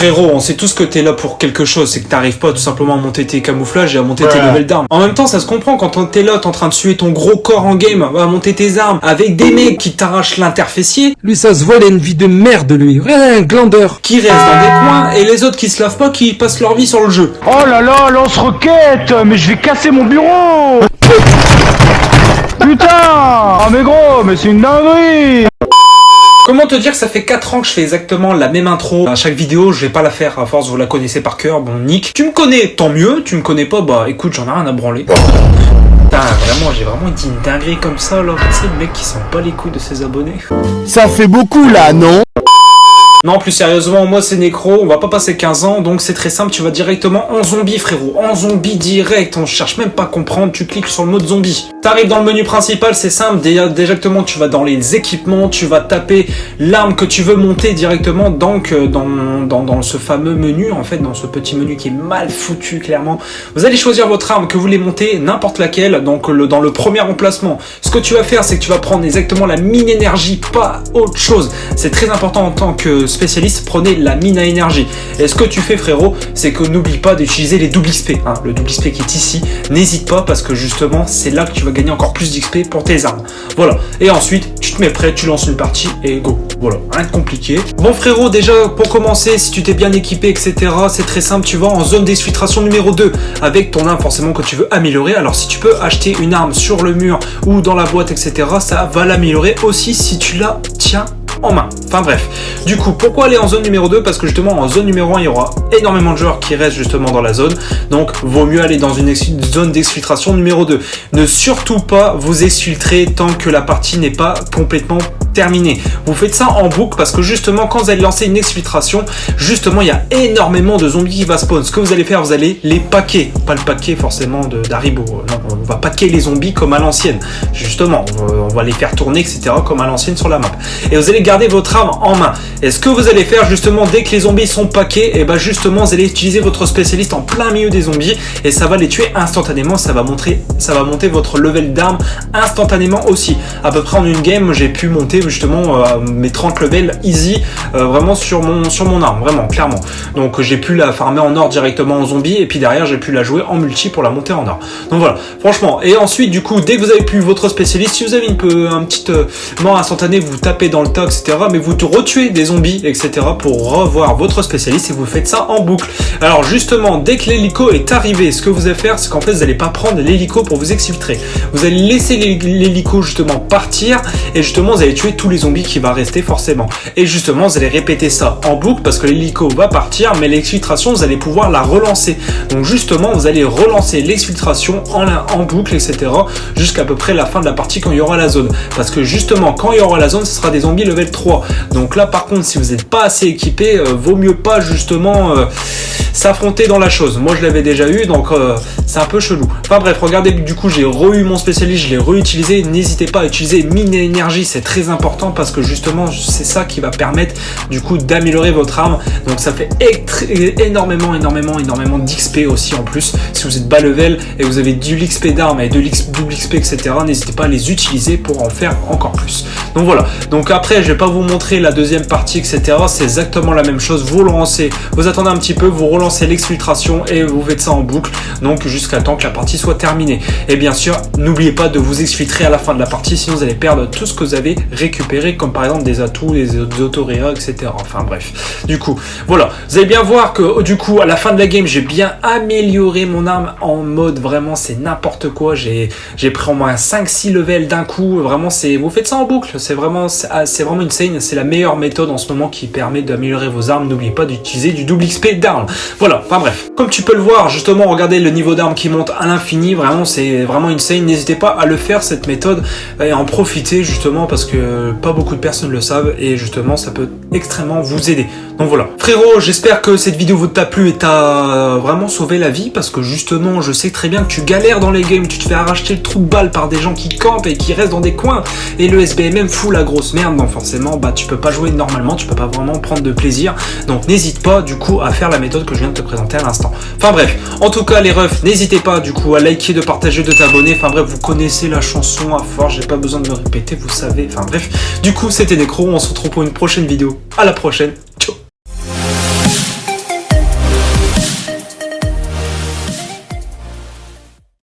Frérot, on sait tous que t'es là pour quelque chose, c'est que t'arrives pas tout simplement à monter tes camouflages et à monter tes levels d'armes. En même temps, ça se comprend quand t'es là, t'es en train de suer ton gros corps en game, à monter tes armes, avec des mecs qui t'arrachent l'interfessier. Lui, ça se voit, il a une vie de merde, lui. Ouais, un glandeur. Qui restent dans des coins, et les autres qui se lavent pas, qui passent leur vie sur le jeu. Oh là là, lance-roquette. Mais je vais casser mon bureau. Putain. Ah mais gros, mais c'est une dinguerie. Comment te dire que ça fait 4 ans que je fais exactement la même intro à chaque vidéo, je vais pas la faire, à force vous la connaissez par cœur, bon Nick. Tu me connais, tant mieux, tu me connais pas, bah écoute, j'en ai rien à branler. Putain, vraiment, j'ai vraiment dit une dinguerie comme ça là, tu sais le mec qui sent pas les couilles de ses abonnés. Ça fait beaucoup là, non? Non, plus sérieusement, moi c'est Nécro, on va pas passer 15 ans, donc c'est très simple, tu vas directement en zombie frérot, en zombie direct, on cherche même pas à comprendre, tu cliques sur le mode zombie. T'arrives dans le menu principal, c'est simple, directement tu vas dans les équipements, tu vas taper l'arme que tu veux monter directement, donc dans ce fameux menu, en fait, dans ce petit menu qui est mal foutu clairement. Vous allez choisir votre arme que vous voulez monter, n'importe laquelle, donc dans le premier emplacement. Ce que tu vas faire, c'est que tu vas prendre exactement la mine énergie, pas autre chose. C'est très important en tant que spécialiste, prenez la mine à énergie. Et ce que tu fais frérot, c'est que n'oublie pas d'utiliser les doubles XP, hein. Le double XP qui est ici, n'hésite pas parce que justement c'est là que tu vas gagner encore plus d'XP pour tes armes. Voilà, et ensuite tu te mets prêt, tu lances une partie et go. Voilà, rien de compliqué. Bon frérot, déjà pour commencer, si tu t'es bien équipé etc, c'est très simple, tu vas en zone d'exfiltration numéro 2 avec ton arme forcément que tu veux améliorer. Alors si tu peux acheter une arme sur le mur ou dans la boîte etc, ça va l'améliorer aussi si tu la tiens en main. Enfin bref, du coup pourquoi aller en zone numéro 2? Parce que justement en zone numéro 1 il y aura énormément de joueurs qui restent justement dans la zone, donc vaut mieux aller dans une zone d'exfiltration numéro 2. Ne surtout pas vous exfiltrer tant que la partie n'est pas complètement terminé. Vous faites ça en boucle parce que justement quand vous allez lancer une exfiltration, justement il y a énormément de zombies qui va spawn. Ce que vous allez faire, vous allez les paquer, pas le paquet forcément d'Haribo, non, on va paquer les zombies comme à l'ancienne, justement on va les faire tourner etc comme à l'ancienne sur la map, et vous allez garder votre arme en main. Et ce que vous allez faire justement dès que les zombies sont paqués, et ben justement vous allez utiliser votre spécialiste en plein milieu des zombies et ça va les tuer instantanément, ça va monter votre level d'arme instantanément aussi. À peu près en une game j'ai pu monter justement mes 30 levels easy vraiment sur mon arme, vraiment clairement. Donc j'ai pu la farmer en or directement en zombie et puis derrière j'ai pu la jouer en multi pour la monter en or. Donc voilà, franchement. Et ensuite du coup dès que vous avez pu votre spécialiste, si vous avez un petit mort instantané, vous tapez dans le tas etc, mais vous retuez des zombies etc pour revoir votre spécialiste et vous faites ça en boucle. Alors justement dès que l'hélico est arrivé, ce que vous allez faire c'est qu'en fait vous n'allez pas prendre l'hélico pour vous exfiltrer, vous allez laisser l'hélico justement partir et justement vous allez tuer tous les zombies qui va rester forcément. Et justement vous allez répéter ça en boucle parce que l'hélico va partir mais l'exfiltration vous allez pouvoir la relancer. Donc justement vous allez relancer l'exfiltration en boucle etc jusqu'à peu près la fin de la partie quand il y aura la zone. Parce que justement quand il y aura la zone ce sera des zombies level 3. Donc là par contre si vous n'êtes pas assez équipé, vaut mieux pas justement s'affronter dans la chose. Moi je l'avais déjà eu donc c'est un peu chelou. Enfin bref, regardez du coup j'ai eu mon spécialiste, je l'ai réutilisé. N'hésitez pas à utiliser mine et énergie, c'est très important parce que justement c'est ça qui va permettre du coup d'améliorer votre arme. Donc ça fait énormément d'XP aussi en plus. Si vous êtes bas level et vous avez du XP d'arme et de double XP etc, n'hésitez pas à les utiliser pour en faire encore plus. Donc voilà, donc après je vais pas vous montrer la deuxième partie etc, c'est exactement la même chose. Vous lancez, vous attendez un petit peu, vous relancez l'exfiltration et vous faites ça en boucle, donc jusqu'à temps que la partie soit terminée. Et bien sûr n'oubliez pas de vous exfiltrer à la fin de la partie, sinon vous allez perdre tout ce que vous avez récupéré comme par exemple des atouts, des autoréas etc. Enfin bref, du coup voilà, vous allez bien voir que du coup à la fin de la game j'ai bien amélioré mon arme en mode vraiment c'est n'importe quoi. J'ai pris au moins 5-6 levels d'un coup, vraiment vous faites ça en boucle, c'est vraiment insane, c'est la meilleure méthode en ce moment qui permet d'améliorer vos armes. N'oubliez pas d'utiliser du double XP d'armes. Voilà, enfin bref, comme tu peux le voir justement, regardez le niveau d'armes qui monte à l'infini, vraiment c'est vraiment insane. N'hésitez pas à le faire cette méthode et en profiter justement parce que pas beaucoup de personnes le savent et justement ça peut extrêmement vous aider. Donc voilà frérot, j'espère que cette vidéo vous t'a plu et t'a vraiment sauvé la vie parce que justement je sais très bien que tu galères dans les games, tu te fais arracher le trou de balle par des gens qui campent et qui restent dans des coins et le SBMM fout la grosse merde, donc forcément bah tu peux pas jouer normalement, tu peux pas vraiment prendre de plaisir. Donc n'hésite pas du coup à faire la méthode que je viens de te présenter à l'instant. Enfin bref, en tout cas les refs, n'hésitez pas du coup à liker, de partager, de t'abonner. Enfin bref, vous connaissez la chanson à force, j'ai pas besoin de me répéter, vous savez. Enfin bref, du coup c'était Nécro, on se retrouve pour une prochaine vidéo. À la prochaine.